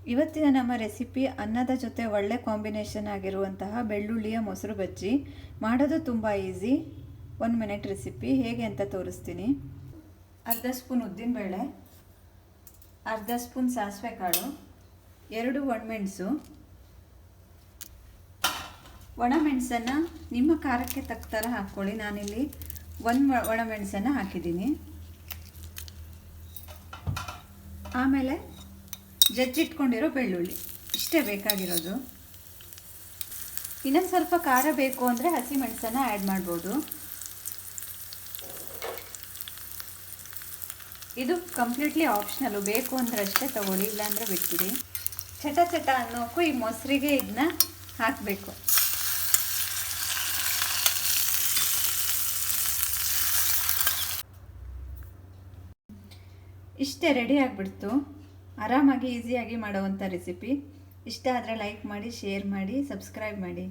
ಇವತ್ತಿನ ನಮ್ಮ ರೆಸಿಪಿ ಅನ್ನದ ಜೊತೆ ಒಳ್ಳೆ ಕಾಂಬಿನೇಷನ್ ಆಗಿರುವಂತಹ ಬೆಳ್ಳುಳ್ಳಿಯ ಮೊಸರು ಬಜ್ಜಿ. ಮಾಡೋದು ತುಂಬ ಈಸಿ. 1 ಮಿನಿಟ್ ರೆಸಿಪಿ ಹೇಗೆ ಅಂತ ತೋರಿಸ್ತೀನಿ. ಅರ್ಧ ಸ್ಪೂನ್ ಉದ್ದಿನಬೇಳೆ, ಅರ್ಧ ಸ್ಪೂನ್ ಸಾಸಿವೆ ಕಾಳು, 2 ಒಣಮೆಣಸು. ಒಣಮೆಣಸನ್ನು ನಿಮ್ಮ ಖಾರಕ್ಕೆ ತಕ್ಕ ಥರ ಹಾಕ್ಕೊಳ್ಳಿ. ನಾನಿಲ್ಲಿ 1 ಒಣಮೆಣಸನ್ನು ಹಾಕಿದ್ದೀನಿ. ಆಮೇಲೆ ಜಜ್ಜಿಟ್ಕೊಂಡಿರೋ ಬೆಳ್ಳುಳ್ಳಿ, ಇಷ್ಟೇ ಬೇಕಾಗಿರೋದು. ಇನ್ನೊಂದು ಸ್ವಲ್ಪ ಖಾರ ಬೇಕು ಅಂದರೆ ಹಸಿಮೆಣಸನ್ನು ಆ್ಯಡ್ ಮಾಡ್ಬೋದು. ಇದು ಕಂಪ್ಲೀಟ್ಲಿ ಆಪ್ಷನಲ್ಲು, ಬೇಕು ಅಂದರೆ ಅಷ್ಟೇ ತಗೊಳ್ಳಿ, ಇಲ್ಲಾಂದರೆ ಬಿಟ್ಬಿಡಿ. ಚಟ ಚಟ ಅನ್ನೋಕ್ಕೂ ಈ ಮೊಸರಿಗೆ ಇದನ್ನ ಹಾಕಬೇಕು. ಇಷ್ಟೇ, ರೆಡಿ ಆಗಿಬಿಡ್ತು. ಆರಾಮಾಗಿ ಈಸಿಯಾಗಿ ಮಾಡೋವಂಥ ರೆಸಿಪಿ. ಇಷ್ಟ ಆದರೆ ಲೈಕ್ ಮಾಡಿ, ಶೇರ್ ಮಾಡಿ, ಸಬ್ಸ್ಕ್ರೈಬ್ ಮಾಡಿ.